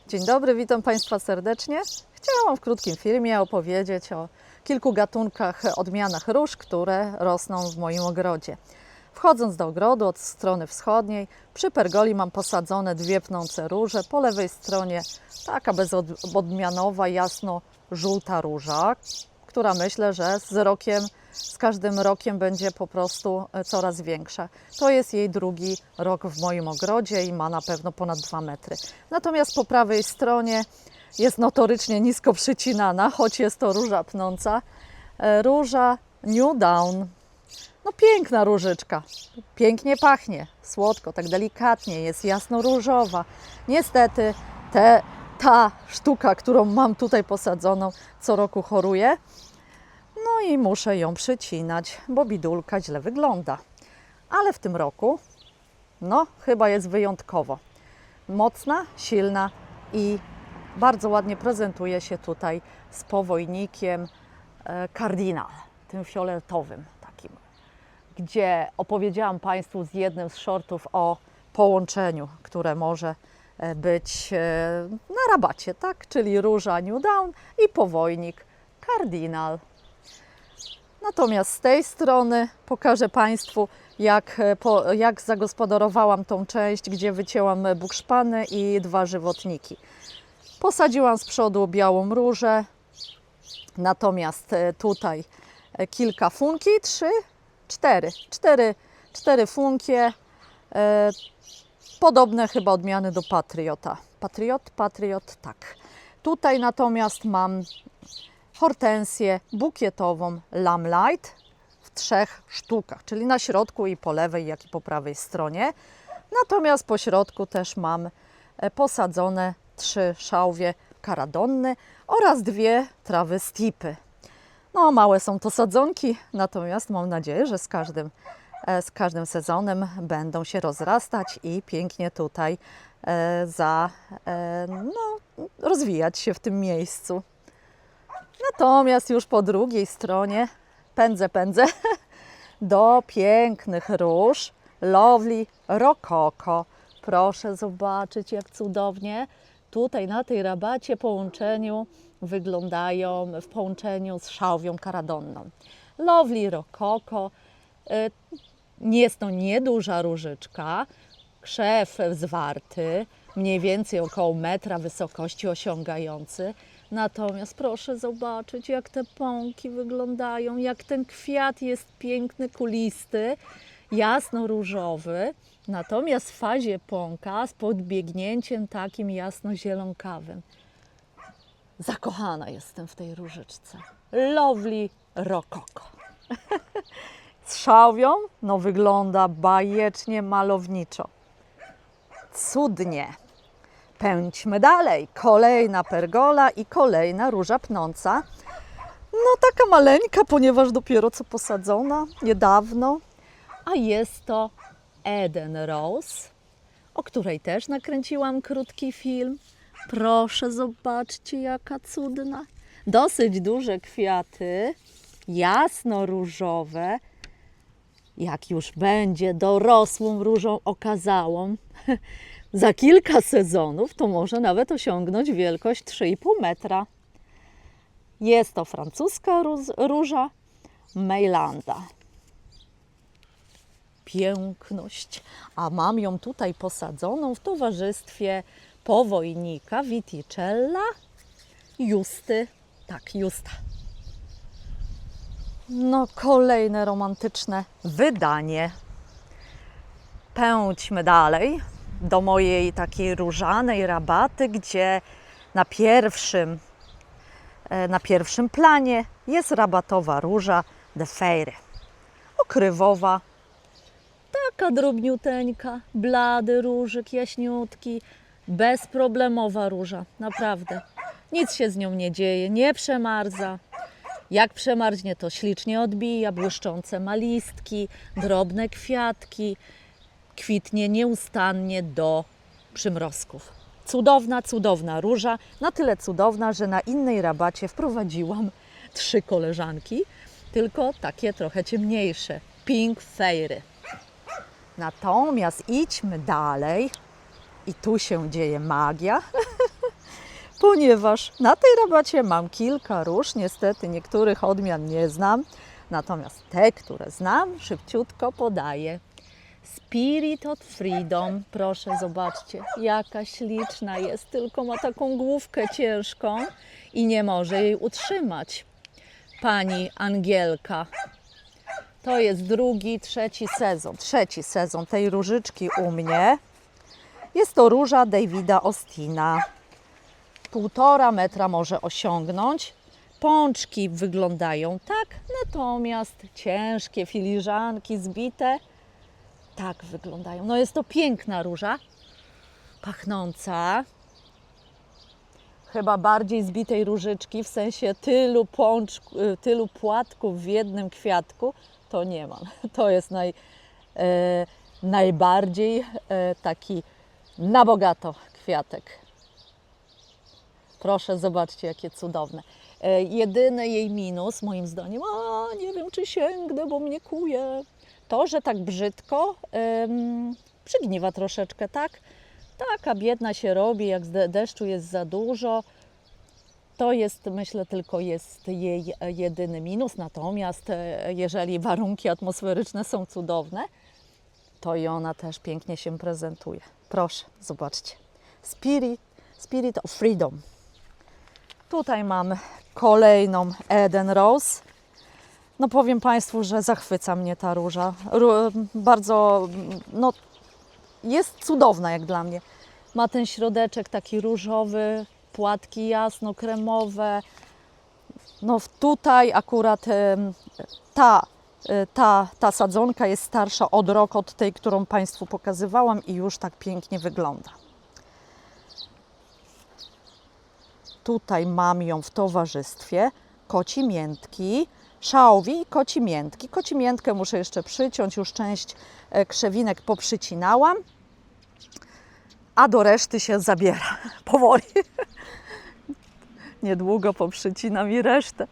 Dzień dobry, witam Państwa serdecznie. Chciałam w krótkim filmie opowiedzieć o kilku gatunkach, odmianach róż, które rosną w moim ogrodzie. Wchodząc do ogrodu od strony wschodniej, przy pergoli mam posadzone dwie pnące róże. Po lewej stronie taka bezodmianowa, jasno-żółta róża, która myślę, że z każdym rokiem będzie po prostu coraz większa. To jest jej drugi rok w moim ogrodzie i ma na pewno ponad 2 metry. Natomiast po prawej stronie jest notorycznie nisko przycinana, choć jest to róża pnąca. Róża New Dawn. No piękna różyczka, pięknie pachnie, słodko, tak delikatnie, jest jasno-różowa. Niestety ta sztuka, którą mam tutaj posadzoną, co roku choruje. No i muszę ją przycinać, bo bidulka źle wygląda. Ale w tym roku, no chyba jest wyjątkowo. Mocna, silna i bardzo ładnie prezentuje się tutaj z powojnikiem Cardinal, tym fioletowym takim, gdzie opowiedziałam Państwu z jednym z shortów o połączeniu, które może być na rabacie, tak? Czyli róża New Dawn i powojnik Cardinal. Natomiast z tej strony pokażę Państwu, jak zagospodarowałam tą część, gdzie wycięłam bukszpany i 2 żywotniki. Posadziłam z przodu białą różę, natomiast tutaj kilka funki, 4 funkie, podobne chyba odmiany do Patriota. Patriot, tak. Tutaj natomiast mam hortensję bukietową Lamplight w 3 sztukach, czyli na środku i po lewej, jak i po prawej stronie. Natomiast po środku też mam posadzone 3 szałwie karadonny oraz 2 trawy stipy. No małe są to sadzonki, natomiast mam nadzieję, że z każdym sezonem będą się rozrastać i pięknie tutaj rozwijać się w tym miejscu. Natomiast już po drugiej stronie pędzę do pięknych róż Lovely Rococo. Proszę zobaczyć, jak cudownie tutaj na tej rabacie wyglądają w połączeniu z szałwią karadonną. Lovely Rococo. Jest to nieduża różyczka, krzew zwarty, mniej więcej około metra wysokości osiągający. Natomiast proszę zobaczyć, jak te pąki wyglądają, jak ten kwiat jest piękny, kulisty, jasno-różowy. Natomiast w fazie pąka z podbiegnięciem takim jasno-zielonkawym. Zakochana jestem w tej różyczce. Lovely Rococo. Z szałwią no wygląda bajecznie, malowniczo. Cudnie. Pędźmy dalej. Kolejna pergola i kolejna róża pnąca. No taka maleńka, ponieważ dopiero co posadzona, niedawno. A jest to Eden Rose, o której też nakręciłam krótki film. Proszę zobaczcie, jaka cudna. Dosyć duże kwiaty, jasno-różowe. Jak już będzie dorosłą różą okazałą, za kilka sezonów to może nawet osiągnąć wielkość 3,5 metra. Jest to francuska róża Meilanda. Piękność. A mam ją tutaj posadzoną w towarzystwie powojnika Viticella Justy. Tak, Justa. No kolejne romantyczne wydanie. Pędźmy dalej do mojej takiej różanej rabaty, gdzie na pierwszym planie jest rabatowa róża de Feyre. Okrywowa, taka drobniuteńka, blady różyk, jaśniutki, bezproblemowa róża, naprawdę. Nic się z nią nie dzieje, nie przemarza. Jak przemarznie, to ślicznie odbija, błyszczące ma listki, drobne kwiatki. Kwitnie nieustannie do przymrozków. Cudowna, cudowna róża. Na tyle cudowna, że na innej rabacie wprowadziłam 3 koleżanki, tylko takie trochę ciemniejsze. Pink Fairy. Natomiast idźmy dalej i tu się dzieje magia. ponieważ na tej rabacie mam kilka róż. Niestety niektórych odmian nie znam, natomiast te, które znam, szybciutko podaję. Spirit of Freedom, proszę zobaczcie, jaka śliczna jest, tylko ma taką główkę ciężką i nie może jej utrzymać. Pani Angielka. To jest trzeci sezon tej różyczki u mnie. Jest to róża Davida Austina. 1,5 metra może osiągnąć. Pączki wyglądają tak, natomiast ciężkie filiżanki zbite tak wyglądają. No jest to piękna róża, pachnąca. Chyba bardziej zbitej różyczki, w sensie tylu płatków w jednym kwiatku, to nie mam. To jest najbardziej taki na bogato kwiatek. Proszę, zobaczcie, jakie cudowne. Jedyny jej minus, moim zdaniem, nie wiem, czy sięgnę, bo mnie kuje, to, że tak brzydko przygniwa troszeczkę, tak? Taka biedna się robi, jak deszczu jest za dużo. To jest, myślę, tylko jest jej jedyny minus. Natomiast jeżeli warunki atmosferyczne są cudowne, to i ona też pięknie się prezentuje. Proszę, zobaczcie. Spirit of Freedom. Tutaj mam kolejną Eden Rose. No powiem Państwu, że zachwyca mnie ta róża. Bardzo, no jest cudowna jak dla mnie. Ma ten środeczek taki różowy, płatki jasno-kremowe. No tutaj akurat ta sadzonka jest starsza od roku, od tej, którą Państwu pokazywałam i już tak pięknie wygląda. Tutaj mam ją w towarzystwie koci miętki, szałwi i koci miętki. Koci miętkę muszę jeszcze przyciąć, już część krzewinek poprzycinałam, a do reszty się zabiera powoli. Niedługo poprzycinam i resztę.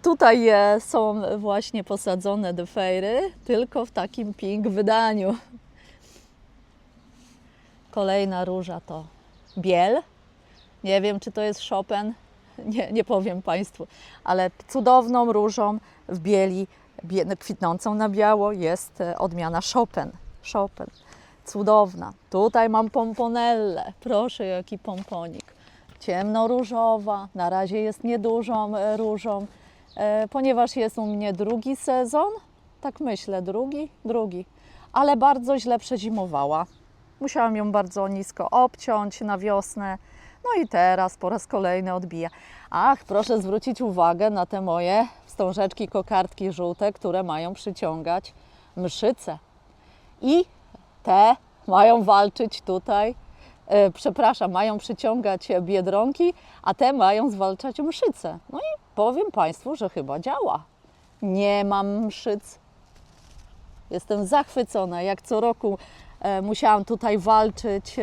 Tutaj są właśnie posadzone defejry, tylko w takim pink wydaniu. Kolejna róża to biel. Nie wiem, czy to jest Chopin, nie powiem Państwu, ale cudowną różą w bieli, kwitnącą na biało jest odmiana Chopin. Cudowna. Tutaj mam pomponellę. Proszę, jaki pomponik. Ciemnoróżowa, na razie jest niedużą różą, ponieważ jest u mnie drugi sezon, tak myślę, drugi, ale bardzo źle przezimowała. Musiałam ją bardzo nisko obciąć na wiosnę, no i teraz po raz kolejny odbija. Ach, proszę zwrócić uwagę na te moje wstążeczki, kokardki żółte, które mają przyciągać mszyce. I te mają walczyć tutaj, mają przyciągać biedronki, a te mają zwalczać mszyce. No i powiem Państwu, że chyba działa. Nie mam mszyc. Jestem zachwycona, jak co roku musiałam tutaj walczyć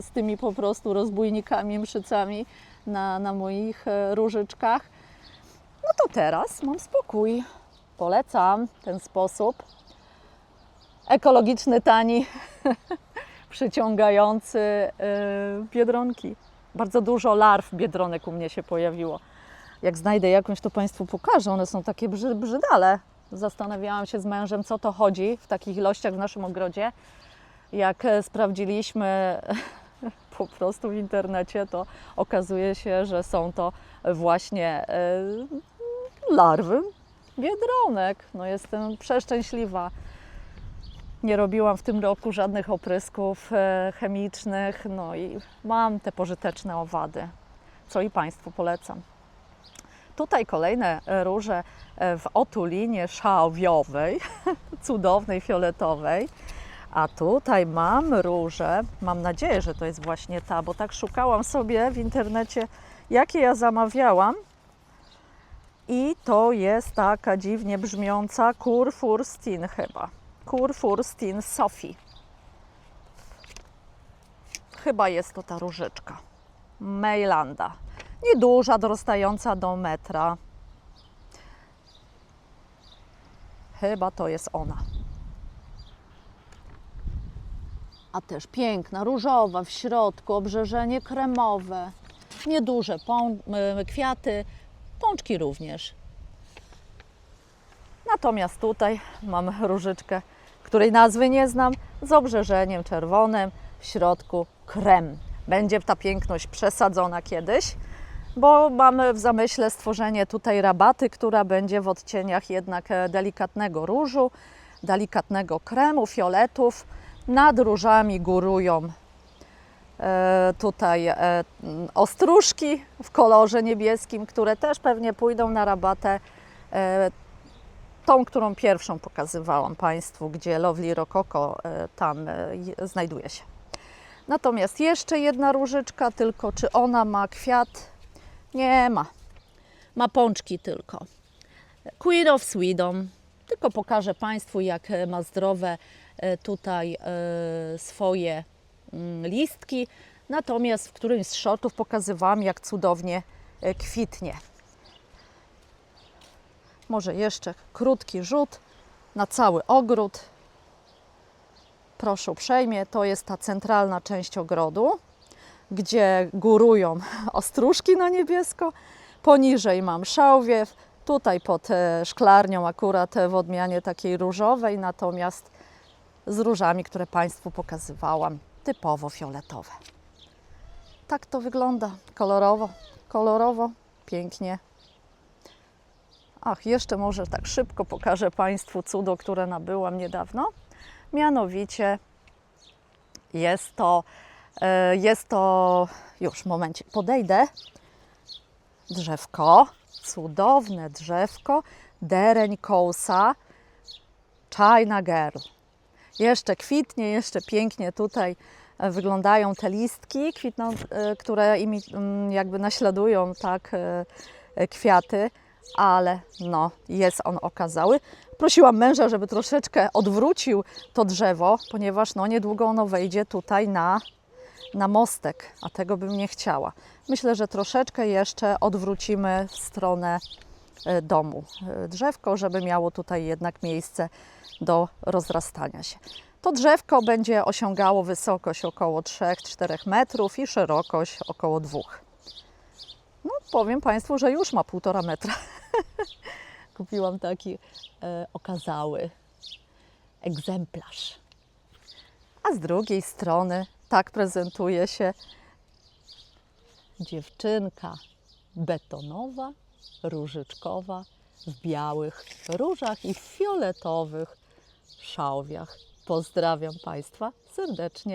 z tymi po prostu rozbójnikami, mszycami na moich różyczkach. No to teraz mam spokój. Polecam ten sposób. Ekologiczny, tani, przyciągający biedronki. Bardzo dużo larw biedronek u mnie się pojawiło. Jak znajdę jakąś, to Państwu pokażę. One są takie brzydale. Zastanawiałam się z mężem, co to chodzi w takich ilościach w naszym ogrodzie. Jak sprawdziliśmy po prostu w internecie, to okazuje się, że są to właśnie larwy biedronek. No jestem przeszczęśliwa. Nie robiłam w tym roku żadnych oprysków chemicznych, no i mam te pożyteczne owady, co i Państwu polecam. Tutaj kolejne róże w otulinie szałwiowej, cudownej, fioletowej. A tutaj mam różę, mam nadzieję, że to jest właśnie ta, bo tak szukałam sobie w internecie, jakie ja zamawiałam. I to jest taka dziwnie brzmiąca Kurfürsten chyba. Kurfürsten Sophie. Chyba jest to ta różyczka. Mejlanda. Nieduża, dorastająca do metra. Chyba to jest ona. A też piękna, różowa w środku, obrzeżenie kremowe, nieduże kwiaty, pączki również. Natomiast tutaj mam różyczkę, której nazwy nie znam, z obrzeżeniem czerwonym, w środku krem. Będzie ta piękność przesadzona kiedyś, bo mamy w zamyśle stworzenie tutaj rabaty, która będzie w odcieniach jednak delikatnego różu, delikatnego kremu, fioletów. Nad różami górują tutaj ostróżki w kolorze niebieskim, które też pewnie pójdą na rabatę. Tą, którą pierwszą pokazywałam Państwu, gdzie Lovely Rococo tam znajduje się. Natomiast jeszcze jedna różyczka, tylko czy ona ma kwiat? Nie ma. Ma pączki tylko. Queen of Sweden. Tylko pokażę Państwu, jak ma zdrowe tutaj swoje listki. Natomiast w którymś z shortów pokazywałam, jak cudownie kwitnie. Może jeszcze krótki rzut na cały ogród. Proszę uprzejmie, to jest ta centralna część ogrodu, gdzie górują ostróżki na niebiesko. Poniżej mam szałwiew, tutaj pod szklarnią akurat w odmianie takiej różowej, natomiast z różami, które Państwu pokazywałam, typowo fioletowe. Tak to wygląda, kolorowo, pięknie. Ach, jeszcze może tak szybko pokażę Państwu cudo, które nabyłam niedawno. Mianowicie jest to, już momencik, podejdę, drzewko, cudowne drzewko, dereń kołsa, China Girl. Jeszcze kwitnie, jeszcze pięknie tutaj wyglądają te listki, które jakby naśladują tak kwiaty, ale no, jest on okazały. Prosiłam męża, żeby troszeczkę odwrócił to drzewo, ponieważ no, niedługo ono wejdzie tutaj na mostek, a tego bym nie chciała. Myślę, że troszeczkę jeszcze odwrócimy w stronę domu drzewko, żeby miało tutaj jednak miejsce do rozrastania się. To drzewko będzie osiągało wysokość około 3-4 metrów i szerokość około 2. No, powiem Państwu, że już ma 1,5 metra. Kupiłam taki okazały egzemplarz. A z drugiej strony tak prezentuje się dziewczynka betonowa, różyczkowa, w białych różach i fioletowych szałwiach. Pozdrawiam Państwa serdecznie.